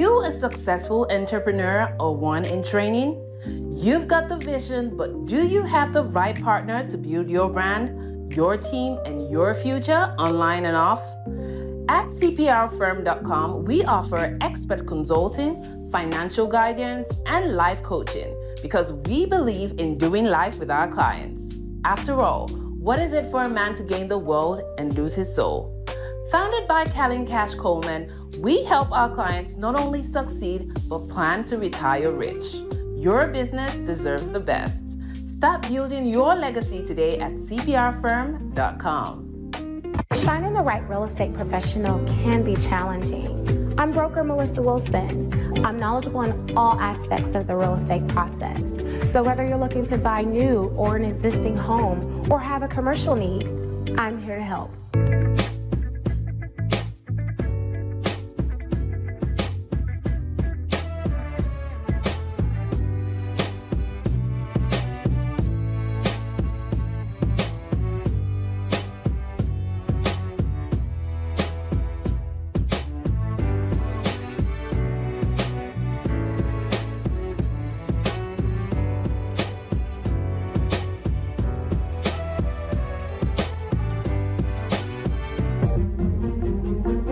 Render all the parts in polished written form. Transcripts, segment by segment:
you a successful entrepreneur or one in training? You've got the vision, but do you have the right partner to build your brand, your team, and your future online and off? At cprfirm.com, we offer expert consulting, financial guidance, and life coaching because we believe in doing life with our clients. After all, what is it for a man to gain the world and lose his soul? Founded by Callan Cash Coleman, we help our clients not only succeed, but plan to retire rich. Your business deserves the best. Start building your legacy today at cprfirm.com. Finding the right real estate professional can be challenging. I'm broker Melissa Wilson. I'm knowledgeable in all aspects of the real estate process. So whether you're looking to buy new or an existing home or have a commercial need, I'm here to help.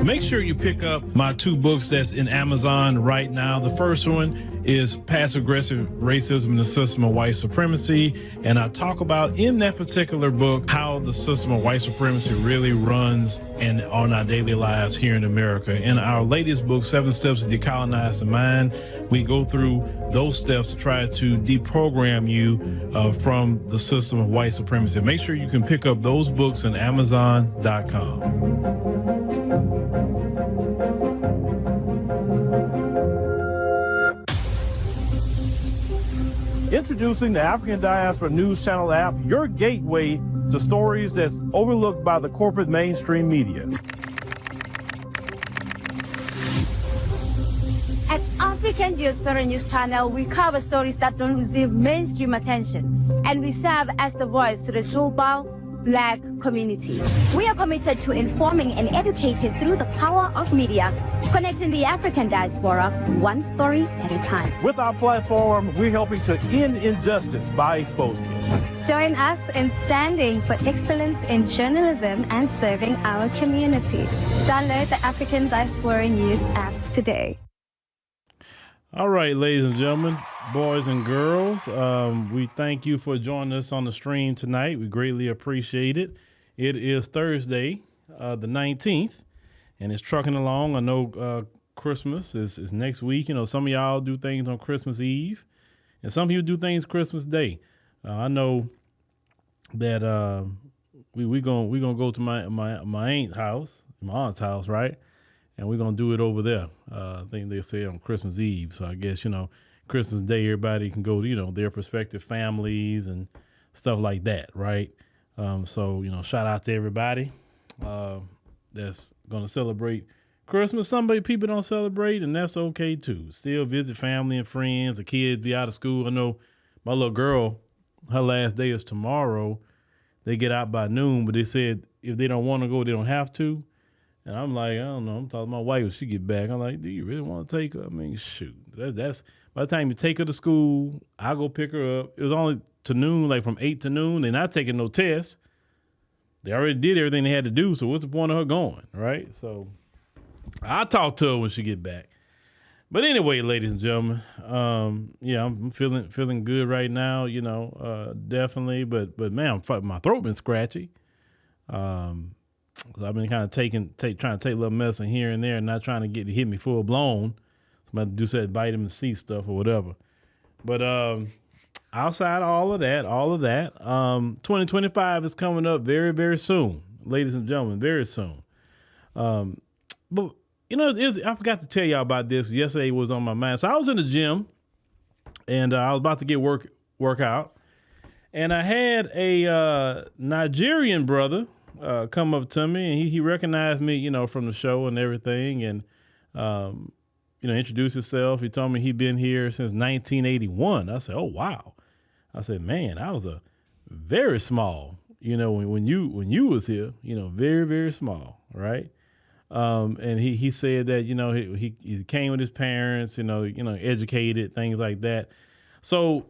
Make sure you pick up my two books that's in Amazon right now. The first one is Passive-Aggressive Racism and the System of White Supremacy. And I talk about in that particular book how the system of white supremacy really runs and on our daily lives here in America. In our latest book, 7 Steps to Decolonize the Mind, we go through those steps to try to deprogram you from the system of white supremacy. Make sure you can pick up those books on Amazon.com. Introducing the African Diaspora News Channel app, your gateway to stories that's overlooked by the corporate mainstream media. At African Diaspora News Channel, we cover stories that don't receive mainstream attention, and we serve as the voice to the global Black community. We are committed to informing and educating through the power of media, connecting the African diaspora one story at a time. With our platform, we're helping to end injustice by exposing it. Join us in standing for excellence in journalism and serving our community. Download the African Diaspora News app today. All right, ladies and gentlemen, boys and girls, we thank you for joining us on the stream tonight. We greatly appreciate it. It is Thursday, the 19th, and it's trucking along. I know Christmas is next week. You know, some of y'all do things on Christmas Eve, and some of you do things Christmas Day. I know that we gonna go to my aunt's house, my aunt's house, right? And we're going to do it over there. I think they say on Christmas Eve. So I guess, you know, Christmas Day, everybody can go to, you know, their prospective families and stuff like that, right? So, you know, shout out to everybody that's going to celebrate Christmas. People don't celebrate, and that's okay, too. Still visit family and friends. The kids be out of school. I know my little girl, her last day is tomorrow. They get out by noon, but they said if they don't want to go, they don't have to. And I'm like, I don't know. I'm talking to my wife when she get back. I'm like, do you really want to take her? I mean, shoot. That's by the time you take her to school, I go pick her up. It was only to noon, like from 8 to noon. They're not taking no tests. They already did everything they had to do. So what's the point of her going, right? So I'll talk to her when she get back. But anyway, ladies and gentlemen, yeah, I'm feeling good right now. You know, definitely. But man, my throat been scratchy. So I've been kind of trying to take a little medicine here and there, and not trying to get it hit me full blown. So I'm about to do some vitamin C stuff or whatever. But outside of all of that, 2025 is coming up very, very soon, ladies and gentlemen, very soon. But you know, I forgot to tell y'all about this. Yesterday was on my mind. So I was in the gym, and I was about to get workout, and I had a Nigerian brother come up to me, and he recognized me, you know, from the show and everything, and you know, introduced himself. He told me he'd been here since 1981. I said, oh wow. I said, man, I was a very small, you know, when you was here, you know, very, very small, right? And he said that, he came with his parents, educated, things like that. So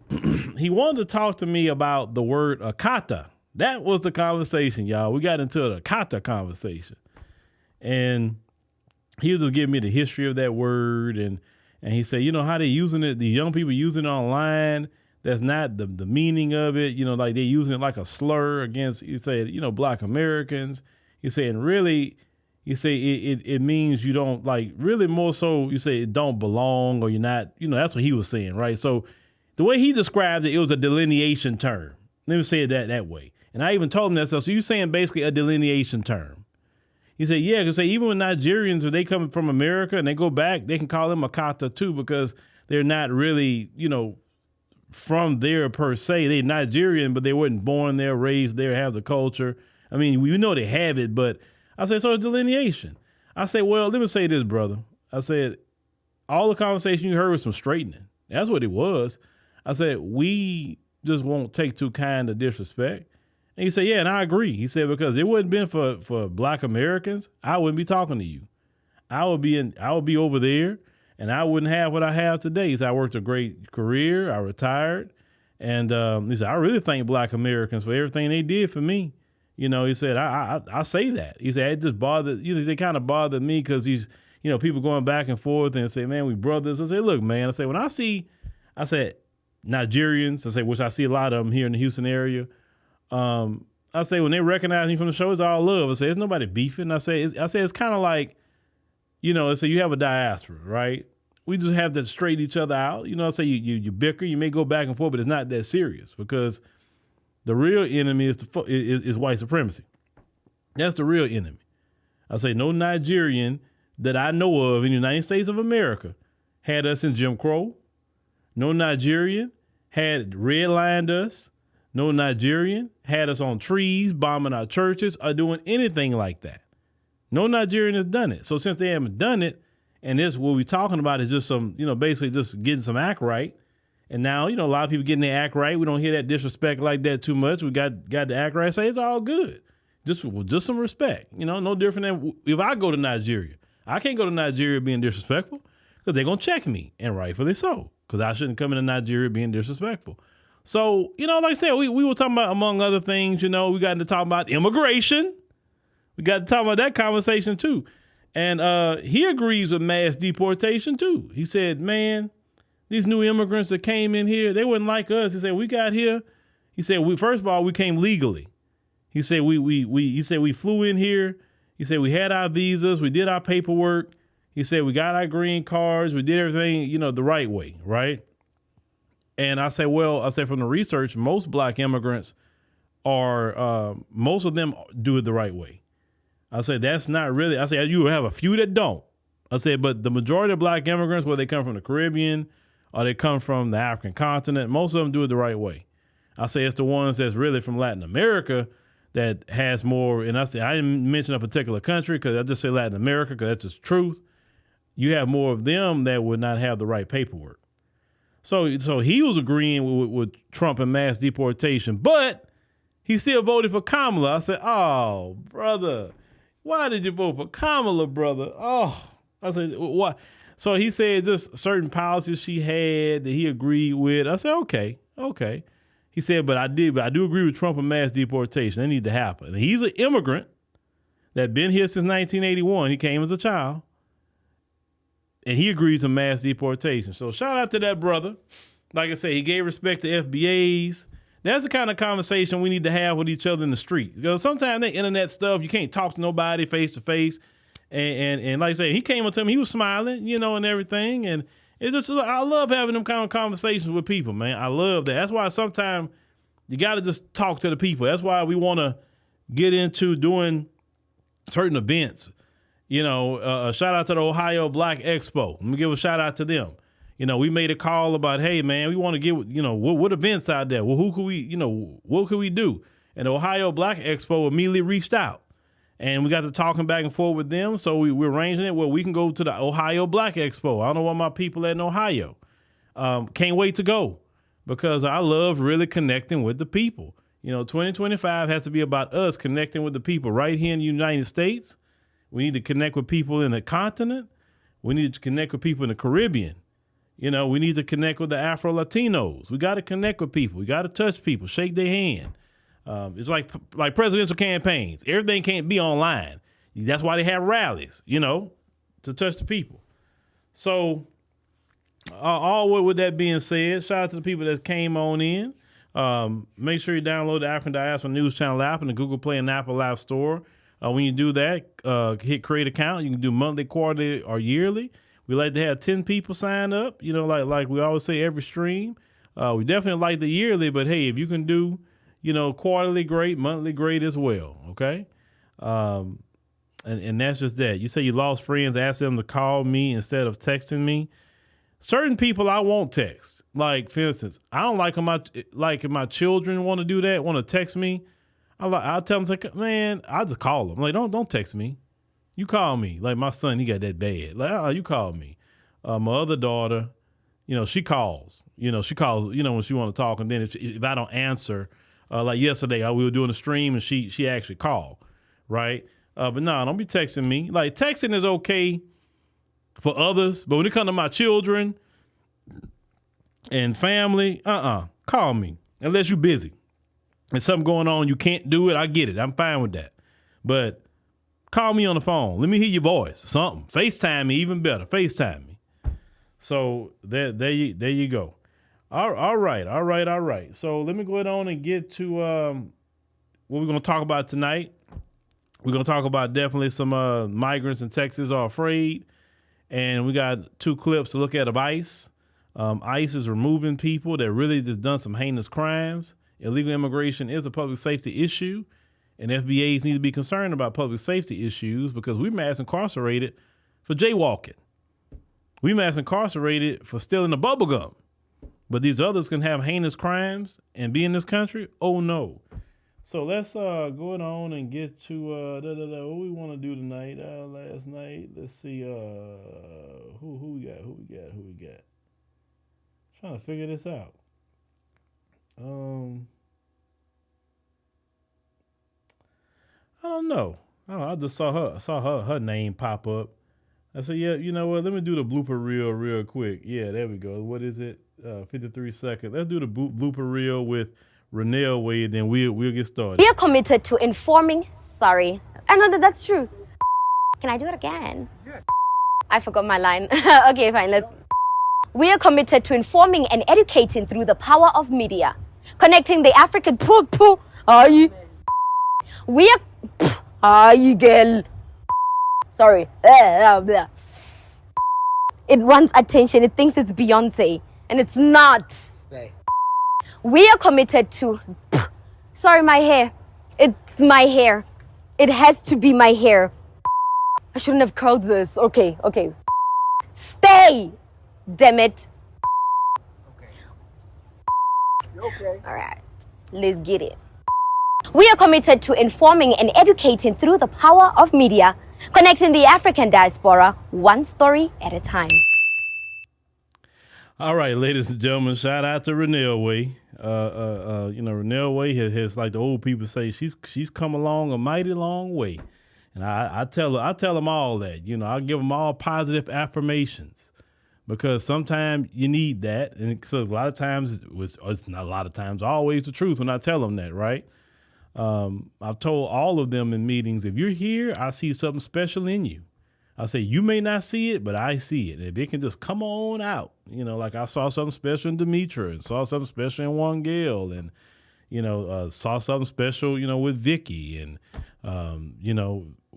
he wanted to talk to me about the word akata. That was the conversation, y'all. We got into the akata conversation. And he was just giving me the history of that word. And he said, how they using it, the young people using it online, that's not the meaning of it. Like they're using it like a slur against, he said, Black Americans. He said, and really, you say it means you don't, like, really more so you say it don't belong, or you're not, that's what he was saying, right? So the way he described it, it was a delineation term. Let me say it that way. And I even told him that stuff. So you're saying basically a delineation term. He said, yeah, because even when Nigerians, if they come from America and they go back, they can call them Akata too, because they're not really, from there per se. They're Nigerian, but they weren't born there, raised there, have the culture. I mean, we know they have it, but I said, so it's delineation. I said, well, let me say this, brother. I said, all the conversation you heard was some straightening. That's what it was. I said, we just won't take too kind of disrespect. And he said, yeah, and I agree. He said, because it wouldn't been for Black Americans, I wouldn't be talking to you. I would be over there, and I wouldn't have what I have today. He said, I worked a great career. I retired. And he said, I really thank Black Americans for everything they did for me. He said, I say that. He said, it just bothered, they kind of bothered me because these, people going back and forth and say, man, we brothers. I say, look, man, I say, when I said Nigerians, I say, which I see a lot of them here in the Houston area. I say, when they recognize me from the show, it's all love. I say, there's nobody beefing. I say, it's kind of like, so you have a diaspora, right? We just have to straighten each other out. I say you bicker, you may go back and forth, but it's not that serious, because the real enemy is white supremacy. That's the real enemy. I say no Nigerian that I know of in the United States of America had us in Jim Crow. No Nigerian had redlined us. No Nigerian had us on trees, bombing our churches, or doing anything like that. No Nigerian has done it. So since they haven't done it, and this what we're talking about is just some, basically just getting some act right. And now, a lot of people getting their act right. We don't hear that disrespect like that too much. We got the act right. Say it's all good. Just some respect. No different than if I go to Nigeria. I can't go to Nigeria being disrespectful, because they're going to check me, and rightfully so, because I shouldn't come into Nigeria being disrespectful. So, like I said, we were talking about, among other things, we got into talking about immigration. We got to talk about that conversation too. And he agrees with mass deportation too. He said, man, these new immigrants that came in here, they wouldn't like us. He said, we got here. He said, first of all, we came legally. He said, we flew in here. He said, we had our visas. We did our paperwork. He said, we got our green cards. We did everything, the right way. Right. And I said, from the research, most Black immigrants most of them do it the right way. I said, that's not really, I said, you have a few that don't. I said, but the majority of Black immigrants, whether they come from the Caribbean or they come from the African continent, most of them do it the right way. I say it's the ones that's really from Latin America that has more, and I didn't mention a particular country because I just say Latin America because that's just truth. You have more of them that would not have the right paperwork. So he was agreeing with Trump and mass deportation, but he still voted for Kamala. I said, oh, brother, why did you vote for Kamala, brother? Oh, I said, why? So he said just certain policies she had that he agreed with. I said, okay. He said, but I do agree with Trump and mass deportation. They need to happen. And he's an immigrant that been here since 1981. He came as a child. And he agrees to mass deportation. So shout out to that brother. Like I said, he gave respect to FBAs. That's the kind of conversation we need to have with each other in the street. Because sometimes that internet stuff, you can't talk to nobody face to face. And like I said, he came up to me, he was smiling, and everything. And it's just, I love having them kind of conversations with people, man. I love that. That's why sometimes you got to just talk to the people. That's why we want to get into doing certain events. Shout out to the Ohio Black Expo. Let me give a shout out to them. We made a call about, hey man, we want to get, what events out there? Well, who could we, what could we do? And the Ohio Black Expo immediately reached out, and we got to talking back and forth with them. So we're arranging it where we can go to the Ohio Black Expo. I don't know why my people at in Ohio. Can't wait to go, because I love really connecting with the people. 2025 has to be about us connecting with the people right here in the United States. We need to connect with people in the continent. We need to connect with people in the Caribbean. You know, we need to connect with the Afro-Latinos. We got to connect with people. We got to touch people, shake their hand. It's like presidential campaigns. Everything can't be online. That's why they have rallies, you know, to touch the people. So all with that being said, shout out to the people that came on in. Make sure you download the African Diaspora News Channel app in the Google Play and Apple App Store. When you do that, hit create account. You can do monthly, quarterly, or yearly. We like to have 10 people sign up, you know, like we always say every stream. We definitely like the yearly, but hey, if you can do, you know, quarterly, great, monthly, great as well, okay? And that's just that. You say you lost friends, ask them to call me instead of texting me. Certain people I won't text. Like, for instance, I don't like if my children want to do that, want to text me, I'll tell them, man, I'll just call them. Like, don't text me. You call me. Like my son, he got that bad. Like, you call me. My other daughter, you know, she calls. You know, when she want to talk. And then if I don't answer, like yesterday, we were doing a stream and she actually called, right? But no, don't be texting me. Like, texting is okay for others, but when it comes to my children and family, call me. Unless you're busy. There's something going on, you can't do it, I get it. I'm fine with that. But call me on the phone. Let me hear your voice. Something. FaceTime me, even better. FaceTime me. So there you go. All right. So let me go ahead on and get to what we're going to talk about tonight. We're going to talk about definitely some migrants in Texas are afraid. And we got 2 clips to look at of ICE. ICE is removing people that really just done some heinous crimes. Illegal immigration is a public safety issue. And FBAs need to be concerned about public safety issues because we mass incarcerated for jaywalking. We mass incarcerated for stealing a bubble gum. But these others can have heinous crimes and be in this country? Oh, no. So let's go on and get to what we want to do tonight. Last night, let's see who we got. Trying to figure this out. I don't know. I just saw her name pop up. I said, yeah, you know what? Let me do the blooper reel real quick. Yeah, there we go. What is it? 53 seconds. Let's do the blooper reel with Renee Wade, then we'll get started. We are committed to informing. Sorry, I know that's true. Can I do it again? Yes. I forgot my line. Okay, fine. We are committed to informing and educating through the power of media, connecting the African girl. Sorry. It wants attention. It thinks it's Beyonce, and it's not. Stay. We are committed to. Sorry, my hair. It's my hair. It has to be my hair. I shouldn't have curled this. Okay. Stay. Damn it. Okay. All right. Let's get it. We are committed to informing and educating through the power of media, connecting the African diaspora one story at a time. All right, ladies and gentlemen, shout out to Renee Way. Renee Way has, like the old people say, she's come along a mighty long way. And I tell them all that, you know, I give them all positive affirmations because sometimes you need that. And so a lot of times, it's not a lot of times, always the truth when I tell them that, right? I've told all of them in meetings, if you're here, I see something special in you. I say, you may not see it, but I see it. If it can just come on out, you know, like I saw something special in Demetra and saw something special in Wangale and, you know, saw something special, you know, with Vicky and,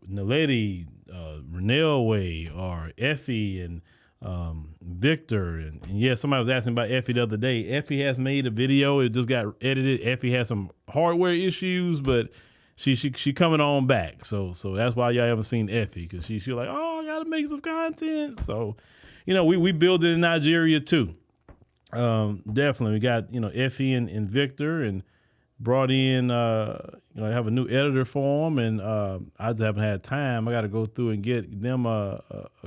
Naledi, Renelle Way or Effie and Victor. And yeah, somebody was asking about Effie the other day. Effie has made a video. It just got edited. Effie has some hardware issues, but she coming on back. So that's why y'all haven't seen Effie, because she's like, oh, I gotta make some content. So, you know, we build it in Nigeria too. Definitely. We got, you know, Effie and Victor and brought in, I have a new editor for them, and I just haven't had time. I got to go through and get them a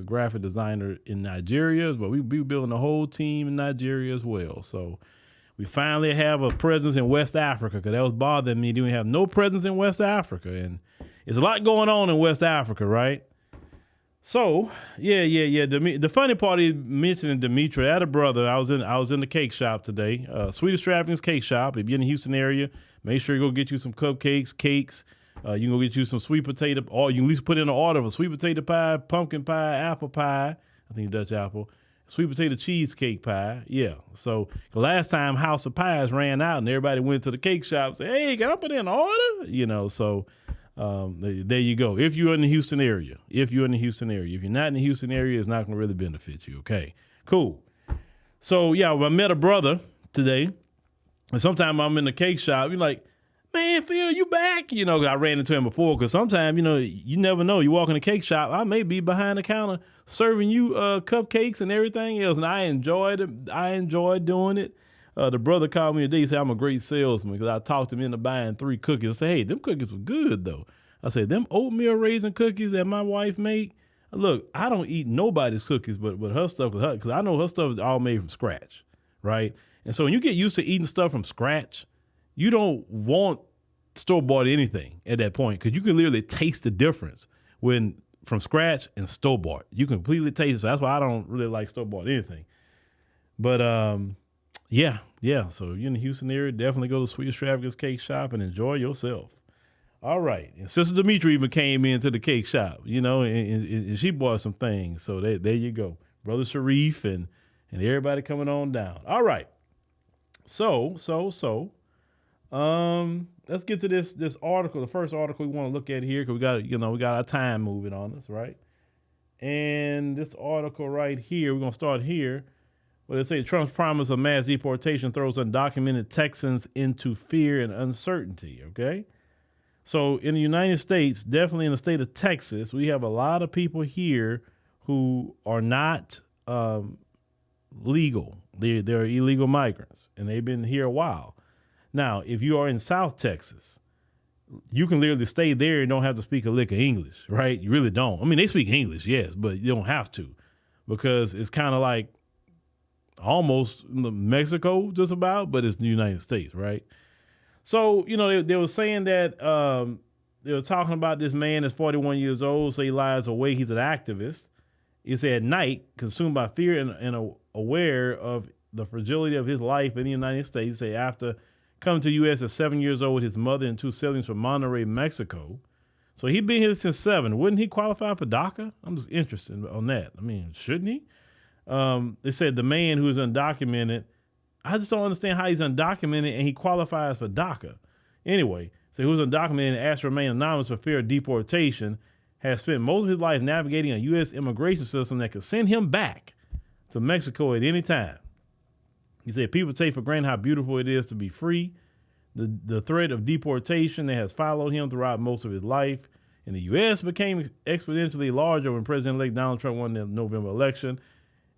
graphic designer in Nigeria, but we building a whole team in Nigeria as well. So we finally have a presence in West Africa, because that was bothering me. We have no presence in West Africa, and there's a lot going on in West Africa, right? So the funny part is mentioning Dimitri. I had a brother. I was in the cake shop today. Sweetest Traveling's Cake Shop. If you're in the Houston area, make sure you go get you some cupcakes, cakes. You can go get you some sweet potato, or you can at least put in an order for sweet potato pie, pumpkin pie, apple pie. I think Dutch apple. Sweet potato cheesecake pie. Yeah. So the last time House of Pies ran out and everybody went to the cake shop and said, hey, can I put in an order? So there you go. If you're in the Houston area. If you're not in the Houston area, it's not going to really benefit you. Okay. Cool. So, I met a brother today. And sometimes I'm in the cake shop. You're like, man, Phil, you back? I ran into him before because sometimes, you never know. You walk in the cake shop, I may be behind the counter serving you cupcakes and everything else. And I enjoyed it. I enjoyed doing it. The brother called me today. He said, I'm a great salesman because I talked him into buying 3 cookies. I said, hey, them cookies were good, though. I said, them oatmeal raisin cookies that my wife made, look, I don't eat nobody's cookies but her stuff because I know her stuff is all made from scratch, right? And so when you get used to eating stuff from scratch, you don't want store-bought anything at that point because you can literally taste the difference when from scratch and store-bought. You can completely taste it. So that's why I don't really like store-bought anything. But, yeah. So you're in the Houston area, definitely go to Sweet Extravagance Cake Shop and enjoy yourself. All right. And Sister Dimitri even came into the cake shop, and she bought some things. So there you go. Brother Sharif and everybody coming on down. All right. So, let's get to this article. The first article we want to look at here, because we got our time moving on us, right? And this article right here, we're gonna start here. Well, they say Trump's promise of mass deportation throws undocumented Texans into fear and uncertainty. Okay, so in the United States, definitely in the state of Texas, we have a lot of people here who are not legal. They're illegal migrants, and they've been here a while. Now, if you are in South Texas, you can literally stay there and don't have to speak a lick of English, right? You really don't. I mean, they speak English, yes, but you don't have to because it's kind of like almost Mexico just about, but it's the United States, right? So, they were saying that they were talking about this man that's 41 years old, so he lies awake. He's an activist. He said at night, consumed by fear and aware of the fragility of his life in the United States, say after coming to the U.S. at 7 years old with his mother and 2 siblings from Monterrey, Mexico. So he'd been here since 7. Wouldn't he qualify for DACA? I'm just interested on that. I mean, shouldn't he? They said the man who is undocumented, I just don't understand how he's undocumented and he qualifies for DACA. Anyway, so he was undocumented and asked to remain anonymous for fear of deportation, has spent most of his life navigating a U.S. immigration system that could send him back to Mexico at any time. He said people take for granted how beautiful it is to be free. The threat of deportation that has followed him throughout most of his life in the U.S. became exponentially larger when President-elect Donald Trump won the November election.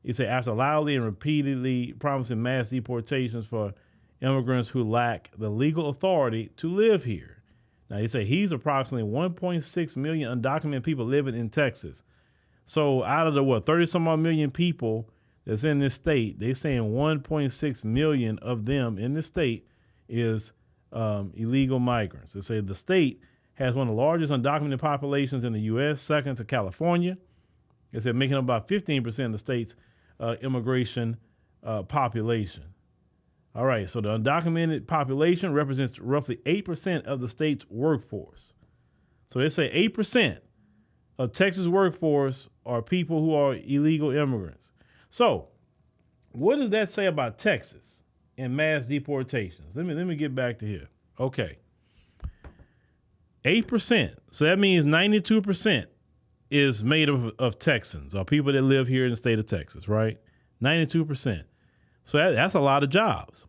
He said after loudly and repeatedly promising mass deportations for immigrants who lack the legal authority to live here. Now, he said he's approximately 1.6 million undocumented people living in Texas. So out of the, 30-some-odd million people that's in this state, they're saying 1.6 million of them in this state is illegal migrants. They say the state has one of the largest undocumented populations in the U.S., second to California. They said making up about 15% of the state's immigration population. All right, so the undocumented population represents roughly 8% of the state's workforce. So they say 8% of Texas workforce are people who are illegal immigrants. So what does that say about Texas and mass deportations? Let me get back to here. Okay. 8%. So that means 92% is made of Texans or people that live here in the state of Texas, right? 92%. So that's a lot of jobs.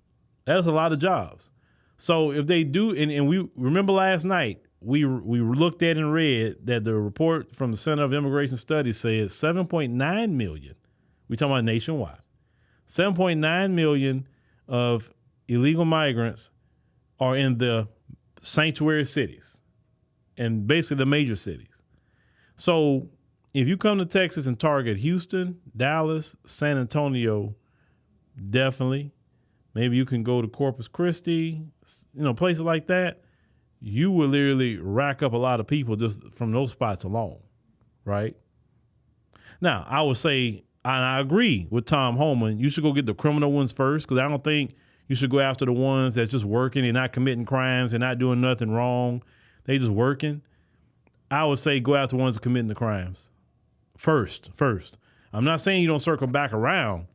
That's a lot of jobs. So if they do, and we remember last night, we looked at and read that the report from the Center of Immigration Studies said 7.9 million, we're talking about nationwide, 7.9 million of illegal migrants are in the sanctuary cities and basically the major cities. So if you come to Texas and target Houston, Dallas, San Antonio, definitely. Maybe you can go to Corpus Christi, places like that. You will literally rack up a lot of people just from those spots alone, right? Now, I would say, and I agree with Tom Homan, you should go get the criminal ones first, because I don't think you should go after the ones that's just working. They're not committing crimes. They're not doing nothing wrong. They just working. I would say go after the ones that committing the crimes first. I'm not saying you don't circle back around,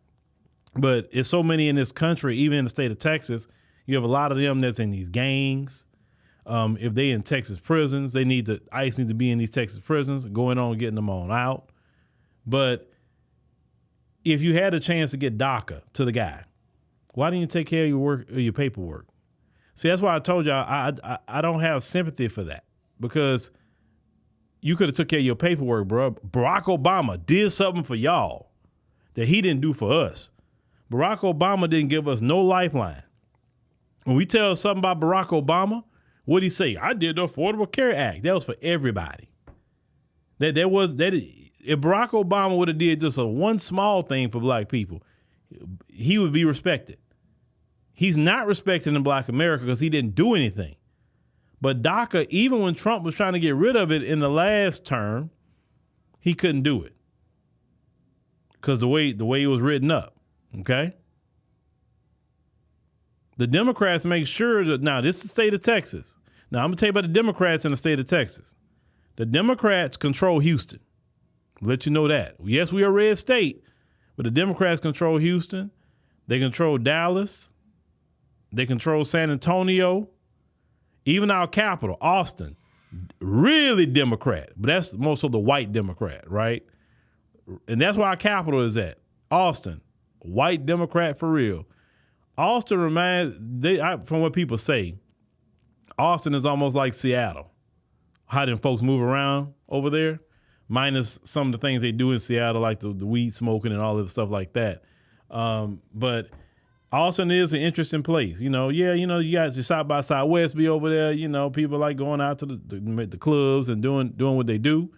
but it's so many in this country, even in the state of Texas, you have a lot of them that's in these gangs. If they in Texas prisons, ICE need to be in these Texas prisons, going on getting them on out. But if you had a chance to get DACA to the guy, why didn't you take care of your paperwork? See, that's why I told y'all I don't have sympathy for that, because you could have took care of your paperwork, bro. Barack Obama did something for y'all that he didn't do for us. Barack Obama didn't give us no lifeline. When we tell something about Barack Obama, what'd he say? I did the Affordable Care Act. That was for everybody. If Barack Obama would have did just one small thing for black people, he would be respected. He's not respected in Black America because he didn't do anything. But DACA, even when Trump was trying to get rid of it in the last term, he couldn't do it because the way it was written up. Okay. The Democrats make sure that, now this is the state of Texas. Now I'm gonna tell you about the Democrats in the state of Texas. The Democrats control Houston. I'll let you know that. Yes, we are a red state, but the Democrats control Houston. They control Dallas. They control San Antonio. Even our capital, Austin, really Democrat, but that's most of the white Democrat, right? And that's where our capital is at. Austin, white Democrat for real. Austin from what people say, Austin is almost like Seattle. How them folks move around over there, minus some of the things they do in Seattle, like the weed smoking and all of the stuff like that. But Austin is an interesting place. You guys, your South by Southwest be over there. People like going out to the clubs and doing what they do.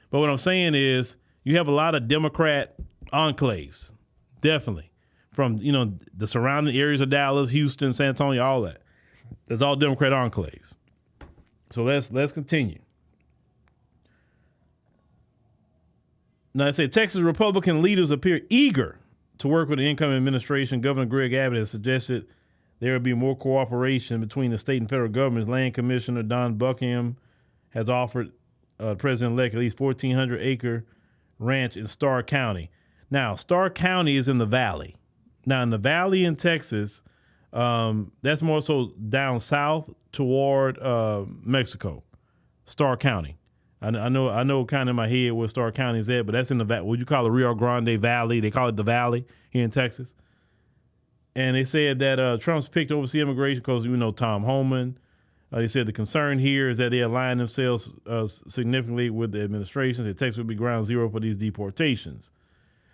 But what I'm saying is you have a lot of Democrat enclaves, definitely. From, the surrounding areas of Dallas, Houston, San Antonio, all that. That's all Democrat enclaves. So let's continue. Now, I say Texas Republican leaders appear eager to work with the incoming administration. Governor Greg Abbott has suggested there will be more cooperation between the state and federal governments. Land Commissioner Don Buckingham has offered President-elect at least 1,400-acre ranch in Starr County. Now, Starr County is in the valley. Now, in the valley in Texas, that's more so down south toward Mexico, Starr County. I know kind of in my head where Starr County is at, but that's in the what you call the Rio Grande Valley. They call it the Valley here in Texas. And they said that Trump's picked overseas immigration because, Tom Homan. They said the concern here is that they align themselves significantly with the administration. That Texas would be ground zero for these deportations,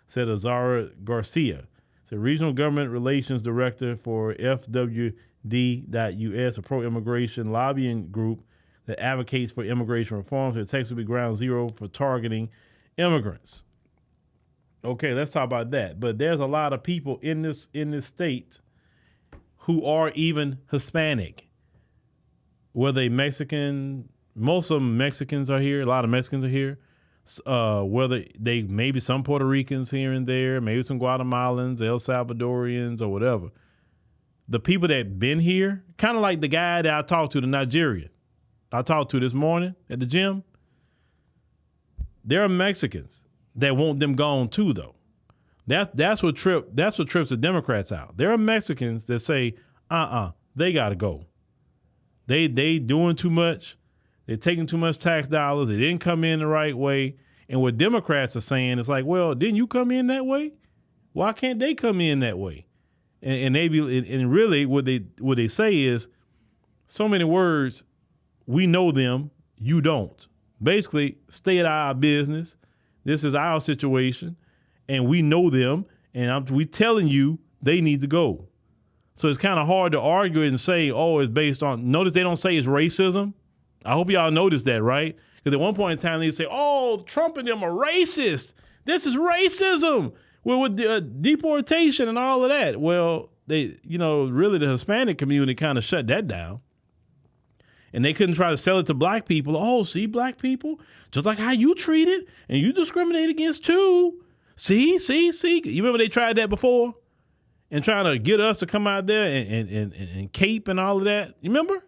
said Azara Garcia. The regional government relations director for FWD.US, a pro-immigration lobbying group that advocates for immigration reform. So Texas will be ground zero for targeting immigrants. Okay, let's talk about that. But there's a lot of people in this state who are even Hispanic. Whether they Mexican, most of them Mexicans are here. A lot of Mexicans are here. Whether they maybe some Puerto Ricans here and there, maybe some Guatemalans, El Salvadorians, or whatever. The people that been here, kind of like the guy that I talked to, the Nigerian, I talked to this morning at the gym. There are Mexicans that want them gone too, though. That's what trips the Democrats out. There are Mexicans that say, they gotta go. They doing too much. They're taking too much tax dollars. They didn't come in the right way. And what Democrats are saying is like, well, didn't you come in that way? Why can't they come in that way? And really what they say is so many words. We know them. You don't. Basically, stay out of our business. This is our situation, and we know them. And we telling you they need to go. So it's kind of hard to argue and say, it's based on. Notice they don't say it's racism. I hope y'all noticed that, right? Because at one point in time, they say, Trump and them are racist. This is racism. Well, with deportation and all of that. Well, they, really the Hispanic community kind of shut that down. and they couldn't try to sell it to black people. Oh, see, black people, just like how you treated and you discriminate against too. See. You remember they tried that before and trying to get us to come out there and cape and all of that. You remember?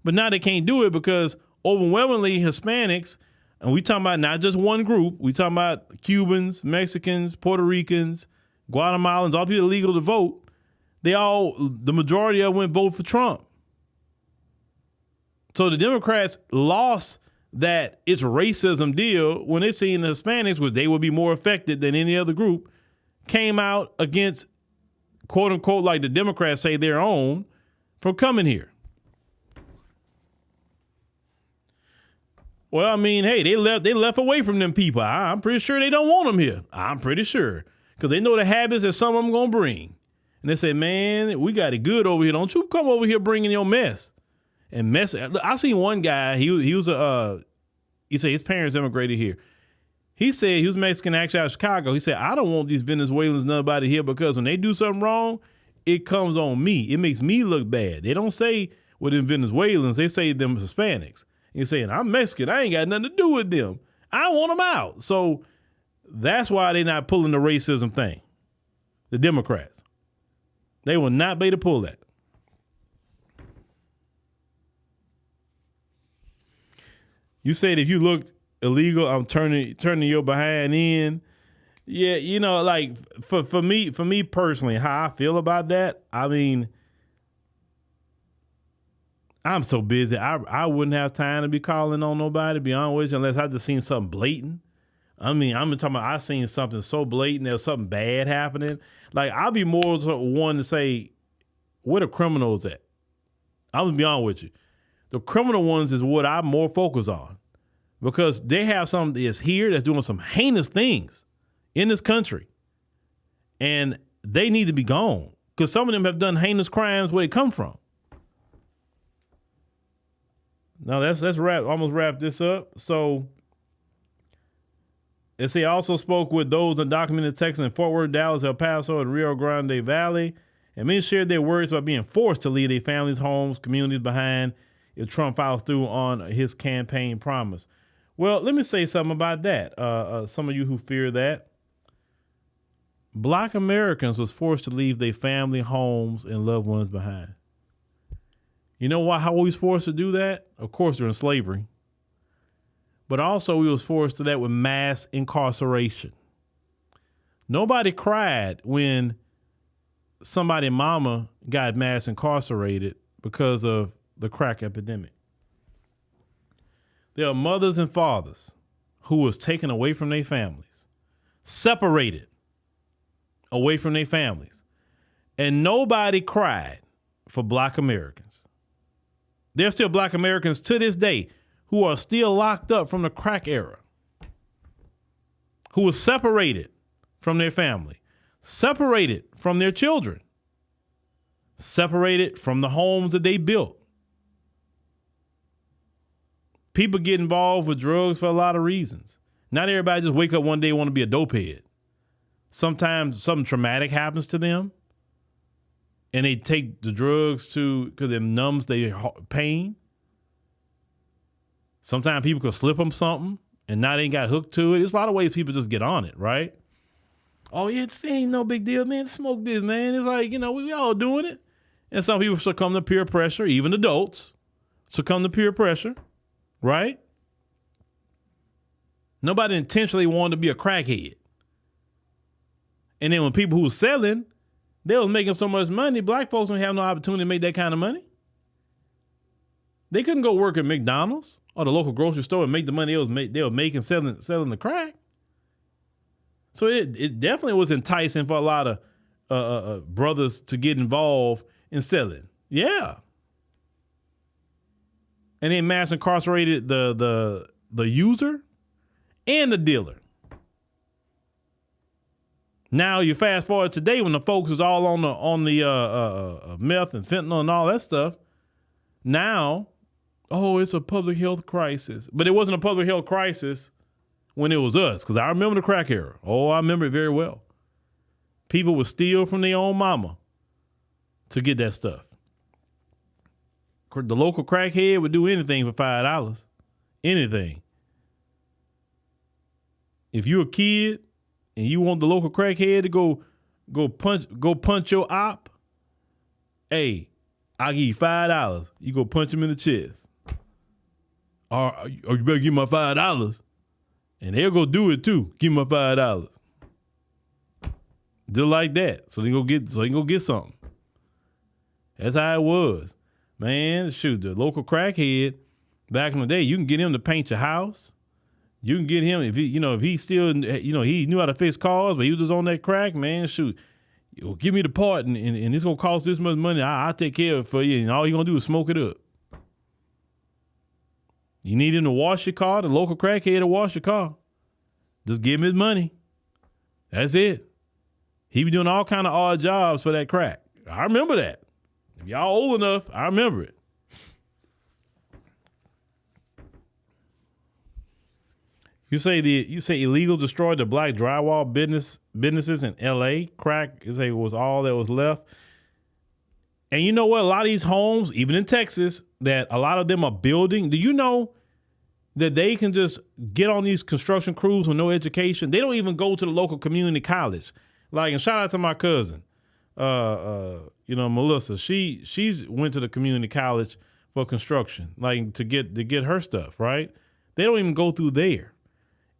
But now they can't do it because overwhelmingly Hispanics, and we talking about not just one group, we talking about Cubans, Mexicans, Puerto Ricans, Guatemalans, all people legal to vote. The majority of them went vote for Trump. So the Democrats lost that it's racism deal when they seen the Hispanics, which they would be more affected than any other group, came out against, quote unquote, like the Democrats say, their own from coming here. Well, I mean, hey, they left away from them people. I'm pretty sure they don't want them here. I'm pretty sure. Because they know the habits that some of them going to bring. And they say, man, we got it good over here. Don't you come over here bringing your mess. And mess. I seen one guy, he said his parents immigrated here. He said he was Mexican, actually out of Chicago. He said, I don't want these Venezuelans, nobody here, because when they do something wrong, it comes on me. It makes me look bad. They don't say, well, them Venezuelans, they say them Hispanics. You're saying, I'm Mexican. I ain't got nothing to do with them. I want them out. So that's why they're not pulling the racism thing. The Democrats. They will not be able to pull that. You said if you looked illegal, I'm turning your behind in. Yeah, you know, like for me personally, how I feel about that, I mean, I'm so busy. I wouldn't have time to be calling on nobody, to be honest with you, unless I just seen something blatant. I mean, I'm talking about I seen something so blatant, there's something bad happening. Like, I'll be more one to say, where the criminals at? I'm gonna be honest with you. The criminal ones is what I'm more focused on, because they have something that's here that's doing some heinous things in this country, and they need to be gone, because some of them have done heinous crimes where they come from. Now let's almost wrap this up. So they say also spoke with those undocumented Texans in Fort Worth, Dallas, El Paso, and Rio Grande Valley, and many shared their worries about being forced to leave their families, homes, communities behind if Trump follows through on his campaign promise. Well, let me say something about that. Some of you who fear that. Black Americans was forced to leave their family, homes, and loved ones behind. You know why? How we was forced to do that? Of course, during slavery. But also we was forced to that with mass incarceration. Nobody cried when somebody's mama got mass incarcerated because of the crack epidemic. There are mothers and fathers who was taken away from their families, separated away from their families, and nobody cried for Black Americans. There's still Black Americans to this day who are still locked up from the crack era, who were separated from their family, separated from their children, separated from the homes that they built. People get involved with drugs for a lot of reasons. Not everybody just wake up one day and want to be a dope head. Sometimes something traumatic happens to them, and they take the drugs because it numbs their pain. Sometimes people could slip them something, and now they ain't got hooked to it. There's a lot of ways people just get on it, right? Oh, yeah, it ain't no big deal, man. Smoke this, man. It's like, you know, we all doing it. And some people succumb to peer pressure, even adults succumb to peer pressure, right? Nobody intentionally wanted to be a crackhead. And then when people who were selling, they was making so much money, black folks don't have no opportunity to make that kind of money. They couldn't go work at McDonald's or the local grocery store and make the money they were making selling the crack. So it definitely was enticing for a lot of brothers to get involved in selling. Yeah. And then mass incarcerated the user and the dealer. Now you fast forward today when the folks is all on the meth and fentanyl and all that stuff. Now, oh, it's a public health crisis. But it wasn't a public health crisis when it was us, because I remember the crack era. Oh, I remember it very well. People would steal from their own mama to get that stuff. the local crackhead would do anything for $5. Anything. If you're a kid and you want the local crackhead to go punch your op, hey, I'll give you $5. You go punch him in the chest. Or you better give me my $5. And they'll go do it too. Give me my $5. Just like that. So they can go get something. That's how it was. Man, shoot, the local crackhead back in the day, you can get him to paint your house. You can get him if he still, he knew how to fix cars, but he was just on that crack, man, shoot. Give me the part and it's gonna cost this much money. I'll take care of it for you. And all you're gonna do is smoke it up. You need him to wash your car, the local crackhead to wash your car. Just give him his money. That's it. He be doing all kind of odd jobs for that crack. I remember that. If y'all old enough, I remember it. You say illegal destroyed the black drywall businesses in L.A. Crack was all that was left. And you know what? A lot of these homes, even in Texas, that a lot of them are building. Do you know that they can just get on these construction crews with no education? They don't even go to the local community college. Like, and shout out to my cousin, Melissa. She's went to the community college for construction, like to get her stuff right. They don't even go through there.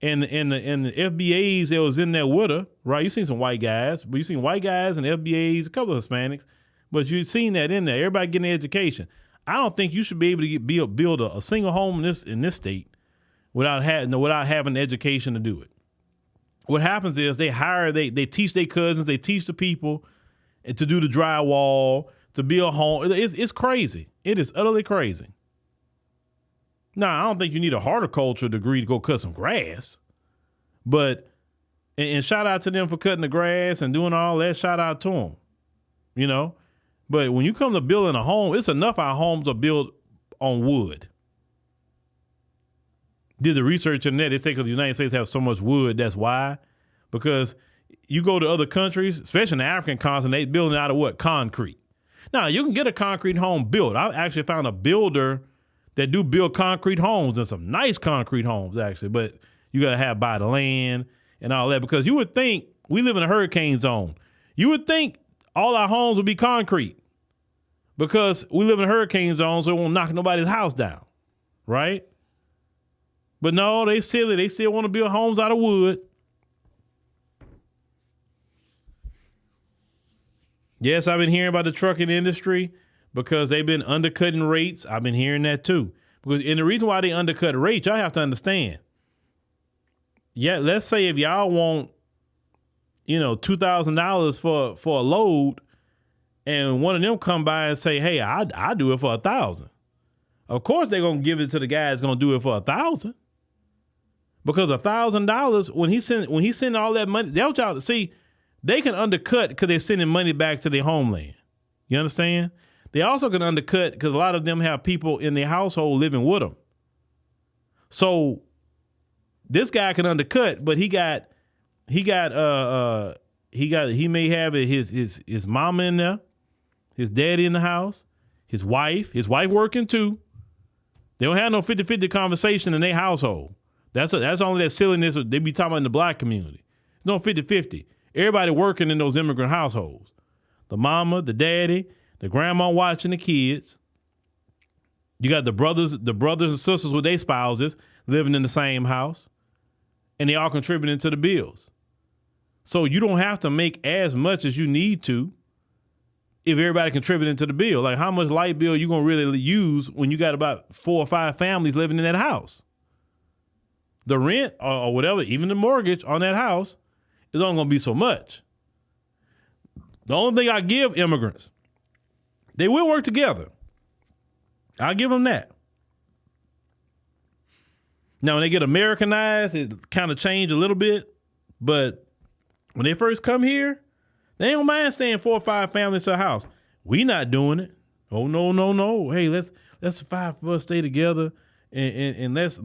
And the FBAs that was in there with her, right? You seen some white guys, but you seen white guys and FBAs, a couple of Hispanics, but you seen that in there. Everybody getting an education. I don't think you should be able to build a single home in this state without having the education to do it. What happens is they teach their cousins, they teach the people to do the drywall, to build a home. It's crazy. It is utterly crazy. Now, I don't think you need a horticulture degree to go cut some grass, but, and shout out to them for cutting the grass and doing all that. Shout out to them, But when you come to building a home, it's enough our homes are built on wood. Did the research on that. They say because the United States have so much wood, that's why. Because you go to other countries, especially in the African continent, they building out of what? Concrete. Now, you can get a concrete home built. I actually found a builder that do build concrete homes, and some nice concrete homes, actually. But you got to have buy the land and all that, because you would think we live in a hurricane zone. You would think all our homes would be concrete because we live in a hurricane zone, so it won't knock nobody's house down, right? But no, they silly. They still want to build homes out of wood. Yes, I've been hearing about the trucking industry because they've been undercutting rates. I've been hearing that too. And the reason why they undercut rates, y'all have to understand. Yeah, let's say if y'all want, $2,000 for a load, and one of them come by and say, "Hey, I do it for $1,000." Of course, they're gonna give it to the guy that's gonna do it for $1,000, because $1,000 when he send all that money, y'all see, they can undercut because they're sending money back to their homeland. You understand? They also can undercut because a lot of them have people in their household living with them. So this guy can undercut, but he may have his mama in there, his daddy in the house, his wife working too. They don't have no 50-50 conversation in their household. That's only that silliness they be talking about in the black community. No 50-50. Everybody working in those immigrant households. The mama, the daddy, the grandma watching the kids. You got the brothers and sisters with their spouses living in the same house, and they all contributing to the bills. So you don't have to make as much as you need to if everybody contributing to the bill. Like, how much light bill you gonna really use when you got about 4 or 5 families living in that house? The rent or whatever, even the mortgage on that house, is only gonna be so much. The only thing I give immigrants, they will work together. I'll give them that. Now, when they get Americanized, it kind of change a little bit. But when they first come here, they don't mind staying 4 or 5 families to a house. We not doing it. Oh, no. Hey, let's 5 of us stay together and let's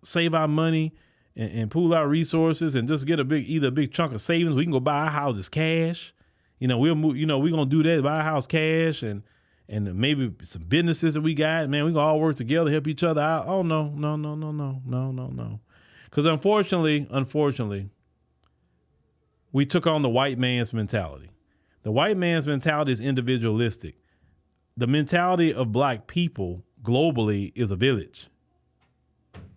save our money and pool our resources and just get either a big chunk of savings. We can go buy our houses cash. We'll move, we're gonna do that, buy a house cash and and maybe some businesses that we got, man, we can all work together, help each other out. Oh, no. Because unfortunately, we took on the white man's mentality. The white man's mentality is individualistic. The mentality of black people globally is a village.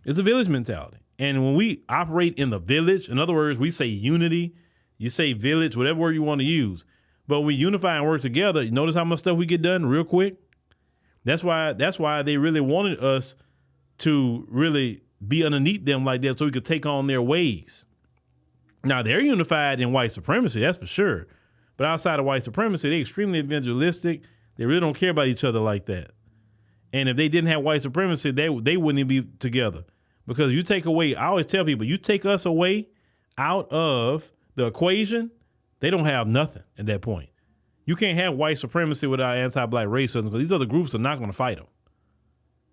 It's a village mentality. And when we operate in the village, in other words, we say unity, you say village, whatever word you want to use. But we unify and work together. You notice how much stuff we get done real quick? That's why they really wanted us to really be underneath them like that so we could take on their ways. Now, they're unified in white supremacy, that's for sure. But outside of white supremacy, they're extremely individualistic. They really don't care about each other like that. And if they didn't have white supremacy, they wouldn't even be together. Because you take away, I always tell people, you take us away out of the equation, they don't have nothing at that point. You can't have white supremacy without anti-black racism because these other groups are not going to fight them.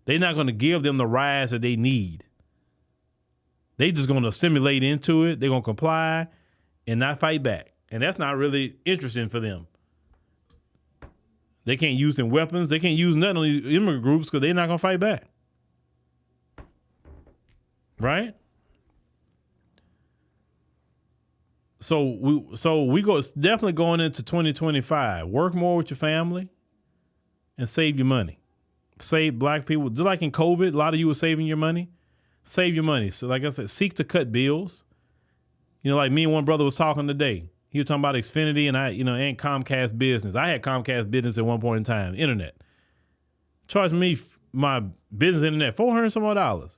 They're not going to give them the rise that they need. They just going to assimilate into it. They're going to comply and not fight back. And that's not really interesting for them. They can't use them weapons. They can't use nothing on these immigrant groups because they're not going to fight back. Right? So we go definitely going into 2025. Work more with your family and save your money. Save black people. Just like in COVID, a lot of you were saving your money. Save your money. So like I said, seek to cut bills. You know, like me and one brother was talking today. He was talking about Xfinity and Comcast Business. I had Comcast Business at one point in time, internet. Charged me my business internet $400 some odd.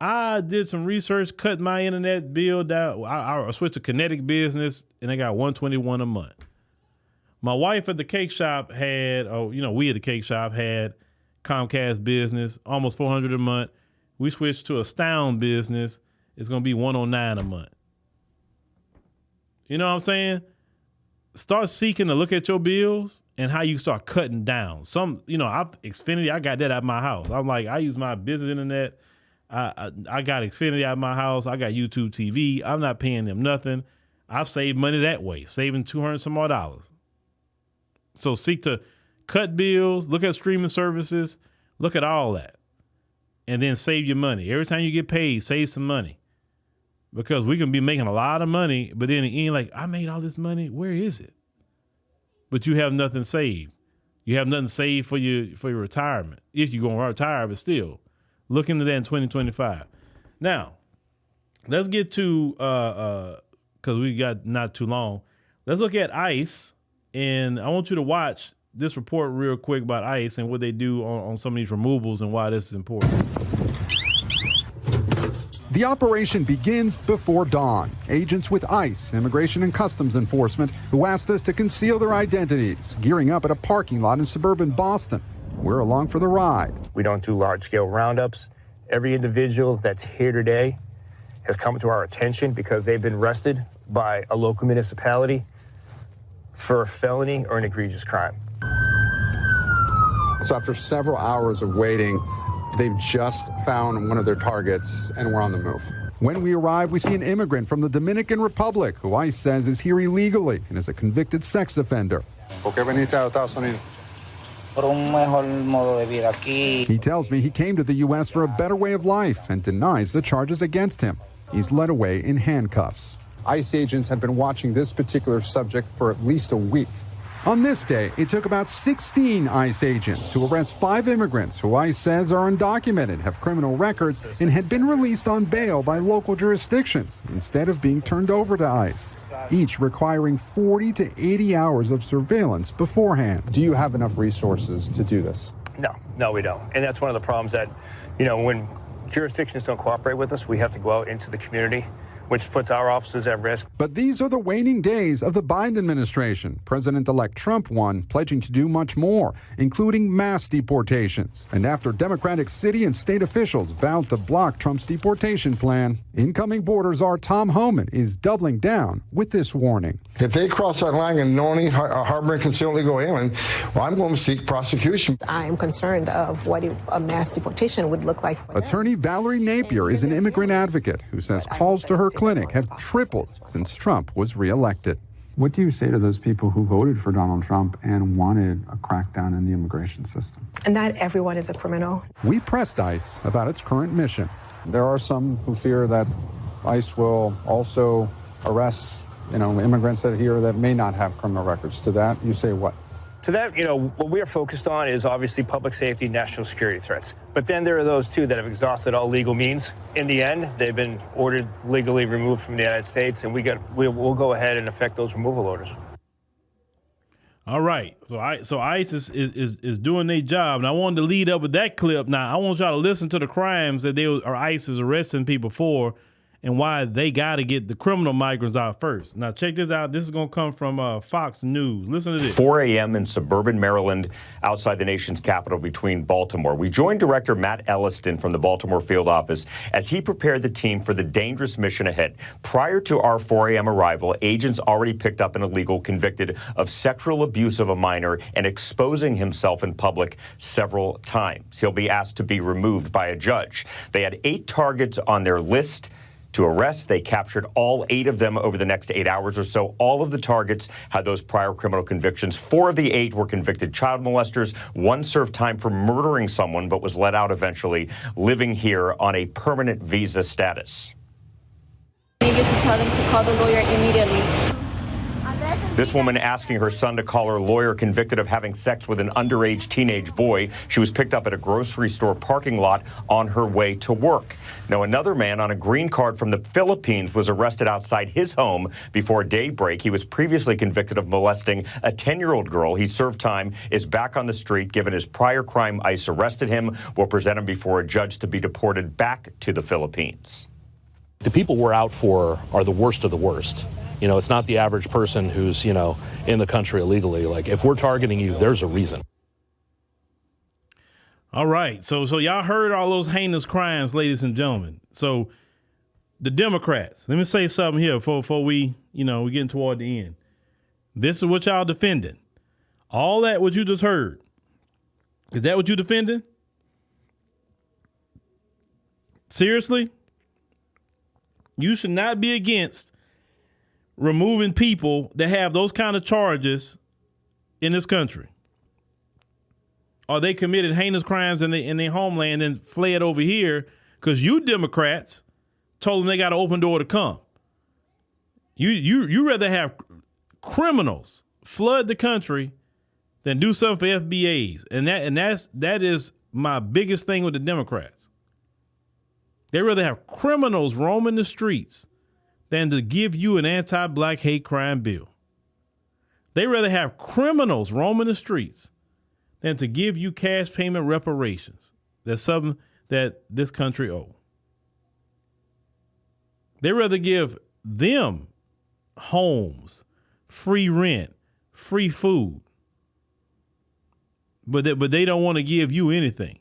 I did some research, cut my internet bill down. I switched to Kinetic Business, and I got $121 a month. My wife at the cake shop had, we at the cake shop had Comcast Business, almost $400 a month. We switched to Astound Business. It's going to be $109 a month. You know what I'm saying? Start seeking to look at your bills and how you start cutting down. Xfinity, I got that at my house. I'm like, I use my business internet. I got Xfinity at my house. I got YouTube TV. I'm not paying them nothing. I've saved money that way, saving $200 some odd. So seek to cut bills, look at streaming services, look at all that, and then save your money. Every time you get paid, save some money. Because we can be making a lot of money, but then you ain't like, I made all this money. Where is it? But you have nothing saved. You have nothing saved for your retirement. If you're going to retire, but still. Look into that in 2025. Now, let's get to, because we got not too long, let's look at ICE. And I want you to watch this report real quick about ICE and what they do on some of these removals and why this is important. The operation begins before dawn. Agents with ICE, Immigration and Customs Enforcement, who asked us to conceal their identities, gearing up at a parking lot in suburban Boston. We're along for the ride. We don't do large-scale roundups. Every individual that's here today has come to our attention because they've been arrested by a local municipality for a felony or an egregious crime. So after several hours of waiting, they've just found one of their targets, and we're on the move. When we arrive, we see an immigrant from the Dominican Republic who ICE says is here illegally and is a convicted sex offender. He tells me he came to the U.S. for a better way of life and denies the charges against him. He's led away in handcuffs. ICE agents had been watching this particular subject for at least a week. On this day, it took about 16 ICE agents to arrest 5 immigrants who ICE says are undocumented, have criminal records, and had been released on bail by local jurisdictions instead of being turned over to ICE, each requiring 40 to 80 hours of surveillance beforehand. Do you have enough resources to do this? No, we don't. And that's one of the problems that, when jurisdictions don't cooperate with us, we have to go out into the community, which puts our officers at risk. But these are the waning days of the Biden administration. President-elect Trump won, pledging to do much more, including mass deportations. And after Democratic city and state officials vowed to block Trump's deportation plan, incoming border czar Tom Homan is doubling down with this warning. If they cross that line and knowingly harboring concealed illegal alien, well, I'm going to seek prosecution. I am concerned of what a mass deportation would look like for Attorney Valerie Napier is an immigrant advocate who says calls to her clinic have tripled since Trump was reelected. What do you say to those people who voted for Donald Trump and wanted a crackdown in the immigration system? And not everyone is a criminal. We pressed ICE about its current mission. There are some who fear that ICE will also arrest, immigrants that are here that may not have criminal records. To that, you say what? To that, what we are focused on is obviously public safety, national security threats. But then there are those, too, that have exhausted all legal means. In the end, they've been ordered legally removed from the United States, and we'll go ahead and effect those removal orders. All right. So ICE is doing their job. And I wanted to lead up with that clip. Now, I want y'all to listen to the crimes that ICE is arresting people for and why they got to get the criminal migrants out first. Now, check this out. This is going to come from Fox News. Listen to this. 4 a.m. in suburban Maryland, outside the nation's capital between Baltimore. We joined Director Matt Elliston from the Baltimore field office as he prepared the team for the dangerous mission ahead. Prior to our 4 a.m. arrival, agents already picked up an illegal convicted of sexual abuse of a minor and exposing himself in public several times. He'll be asked to be removed by a judge. They had 8 targets on their list to arrest. They captured all 8 of them over the next 8 hours or so. All of the targets had those prior criminal convictions. 4 of the 8 were convicted child molesters. 1 served time for murdering someone but was let out eventually, living here on a permanent visa status. I need you to tell them to call the lawyer immediately. This woman asking her son to call her lawyer, convicted of having sex with an underage teenage boy. She was picked up at a grocery store parking lot on her way to work. Now, another man on a green card from the Philippines was arrested outside his home before daybreak. He was previously convicted of molesting a 10-year-old girl. He served time, is back on the street. Given his prior crime, ICE arrested him. Will present him before a judge to be deported back to the Philippines. The people we're out for are the worst of the worst. It's not the average person who's, in the country illegally. Like, if we're targeting you, there's a reason. All right. So y'all heard all those heinous crimes, ladies and gentlemen. So the Democrats, let me say something here before we getting toward the end. This is what y'all defending. All that what you just heard. Is that what you defending? Seriously? You should not be against removing people that have those kind of charges in this country. Or they committed heinous crimes in their homeland and fled over here because you Democrats told them they got an open door to come. You rather have criminals flood the country than do something for FBAs. And that is my biggest thing with the Democrats. They rather have criminals roaming the streets than to give you an anti-black hate crime bill. They rather have criminals roaming the streets than to give you cash payment reparations. That's something that this country owes. They rather give them homes, free rent, free food, but they don't want to give you anything.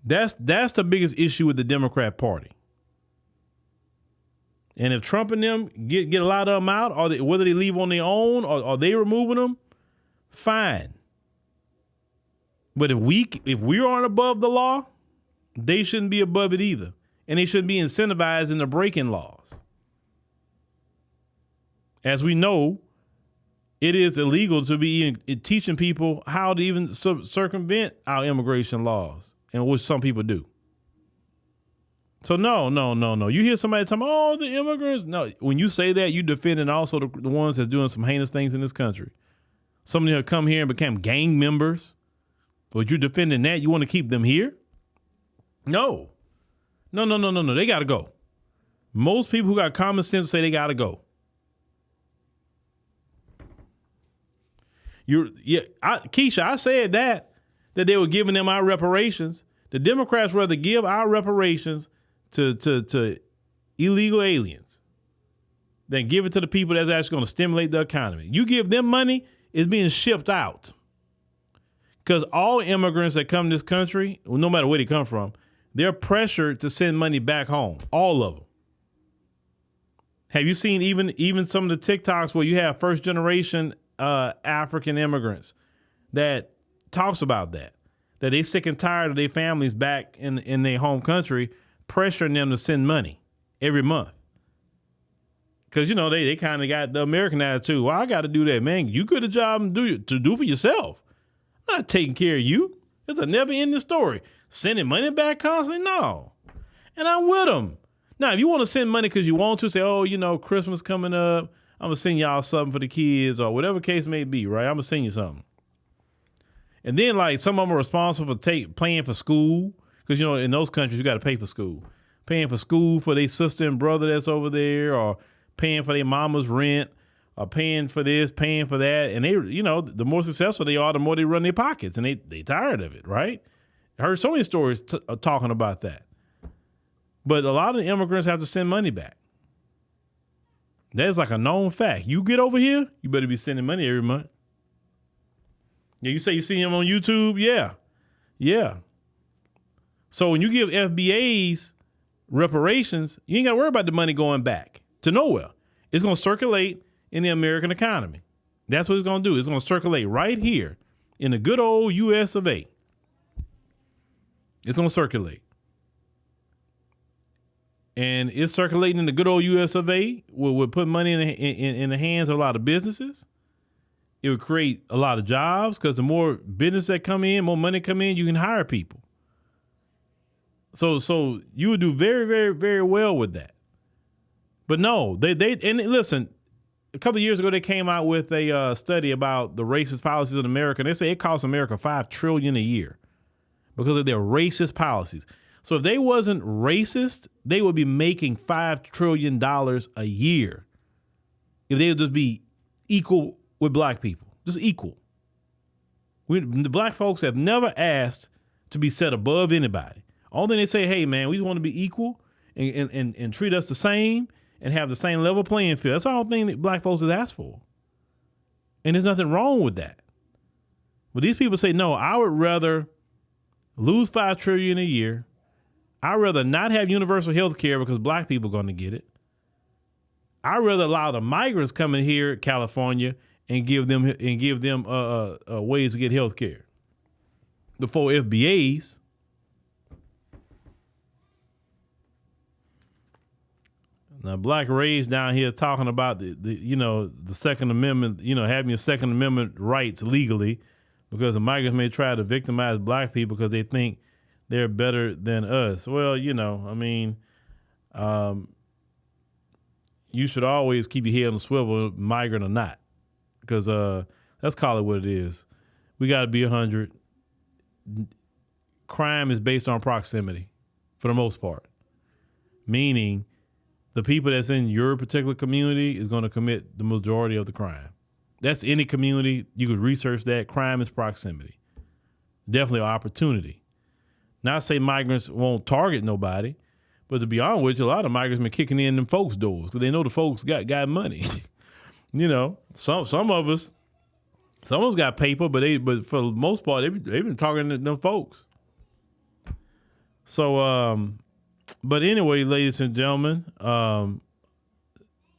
That's the biggest issue with the Democrat Party. And if Trump and them get a lot of them out, or whether they leave on their own or they removing them, fine. But if we aren't above the law, they shouldn't be above it either. And they shouldn't be incentivized into breaking laws. As we know, it is illegal to be teaching people how to even circumvent our immigration laws, and which some people do. So no. You hear somebody talking, oh, the immigrants. No, when you say that, you defending also the ones that's doing some heinous things in this country. Some of them have come here and became gang members. But you're defending that. You want to keep them here? No. They got to go. Most people who got common sense say they got to go. Keisha, I said that they were giving them our reparations. The Democrats rather give our reparations to illegal aliens than give it to the people that's actually going to stimulate the economy. You give them money, it's being shipped out. Because all immigrants that come to this country, no matter where they come from, they're pressured to send money back home. All of them. Have you seen even some of the TikToks where you have first generation African immigrants that talks about that they sick and tired of their families back in their home country, pressuring them to send money every month. Because, you know, they kind of got the American attitude. Well, I got to do that, man. You get a job to do for yourself. I'm not taking care of you. It's a never-ending story. Sending money back constantly? No. And I'm with them. Now, if you want to send money because you want to, say, oh, you know, Christmas coming up, I'm going to send y'all something for the kids or whatever case may be, right? I'm going to send you something. And then, like, some of them are responsible for paying for school because, you know, in those countries, you got to pay for school. Paying for school for their sister and brother that's over there, or paying for their mama's rent, or paying for this, paying for that. And they, you know, the more successful they are, the more they run their pockets, and they tired of it, right? I heard so many stories talking about that. But a lot of the immigrants have to send money back. That's like a known fact. You get over here, you better be sending money every month. Yeah, you say you see him on YouTube? Yeah. Yeah. So when you give FBAs reparations, you ain't got to worry about the money going back to nowhere. It's going to circulate in the American economy. That's what it's going to do. It's going to circulate right here in the good old U.S. of A. It's going to circulate. And it's circulating in the good old U.S. of A. Would put money in the hands of a lot of businesses. It would create a lot of jobs because the more business that come in, more money come in, you can hire people. So you would do very, very, very well with that. But no, they and listen, a couple of years ago, they came out with a study about the racist policies in America. And they say it costs America $5 trillion a year because of their racist policies. So if they wasn't racist, they would be making $5 trillion a year if they would just be equal with black people, just equal. The black folks have never asked to be set above anybody. All thing they say, hey, man, we want to be equal and treat us the same and have the same level playing field. That's all thing that black folks have asked for. And there's nothing wrong with that. But these people say, no, I would rather lose $5 trillion a year. I'd rather not have universal health care because black people are going to get it. I'd rather allow the migrants coming here, California, and give them ways to get health care. The 4 FBAs. Now, Black Rage down here talking about the Second Amendment, having your Second Amendment rights legally, because the migrants may try to victimize black people because they think they're better than us. Well, you should always keep your head on the swivel, migrant or not, because let's call it what it is. We got to be 100. Crime is based on proximity for the most part, meaning the people that's in your particular community is going to commit the majority of the crime. That's any community. You could research that. Crime is proximity. Definitely an opportunity. Not say migrants won't target nobody, but to be honest with you, a lot of migrants been kicking in them folks' doors because they know the folks got money. Some of us got paper, but for the most part, they've been targeting them folks. So, but anyway, ladies and gentlemen,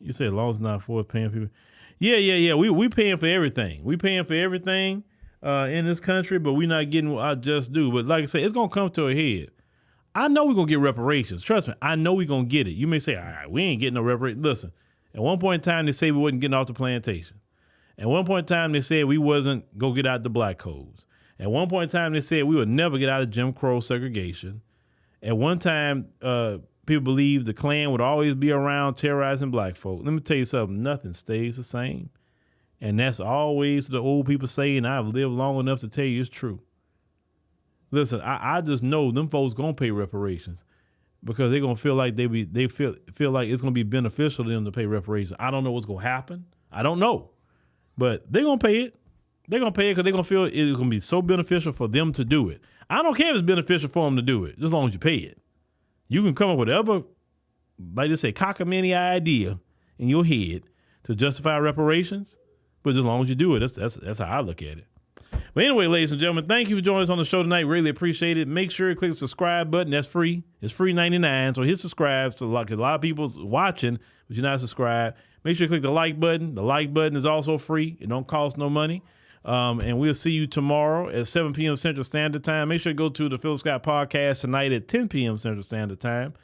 you say as long as it's not for paying people. Yeah. We paying for everything. We paying for everything in this country, but we not getting what I just do. But like I say, it's gonna come to a head. I know we're gonna get reparations. Trust me, I know we're gonna get it. You may say, all right, we ain't getting no reparations. Listen, at one point in time, they say we wasn't getting off the plantation. At one point in time, they said we wasn't go get out the black codes. At one point in time, they said we would never get out of Jim Crow segregation. At one time, people believed the Klan would always be around terrorizing black folk. Let me tell you something, nothing stays the same. And that's always the old people say, and I've lived long enough to tell you it's true. Listen, I just know them folks gonna pay reparations because they're gonna feel like they feel like it's gonna be beneficial to them to pay reparations. I don't know what's gonna happen. I don't know. But they're gonna pay it. They're gonna pay it because they're gonna feel it's gonna be so beneficial for them to do it. I don't care if it's beneficial for them to do it, just as long as you pay it. You can come up with whatever, like they say, cockamamie idea in your head to justify reparations, but as long as you do it, that's how I look at it. But anyway, ladies and gentlemen, thank you for joining us on the show tonight. Really appreciate it. Make sure you click the subscribe button. That's free. It's free 99. So hit subscribe. So like a lot of people watching, but you're not subscribed. Make sure you click the like button. The like button is also free. It don't cost no money. And we'll see you tomorrow at 7 p.m. Central Standard Time. Make sure you go to the Phillip Scott podcast tonight at 10 p.m. Central Standard Time.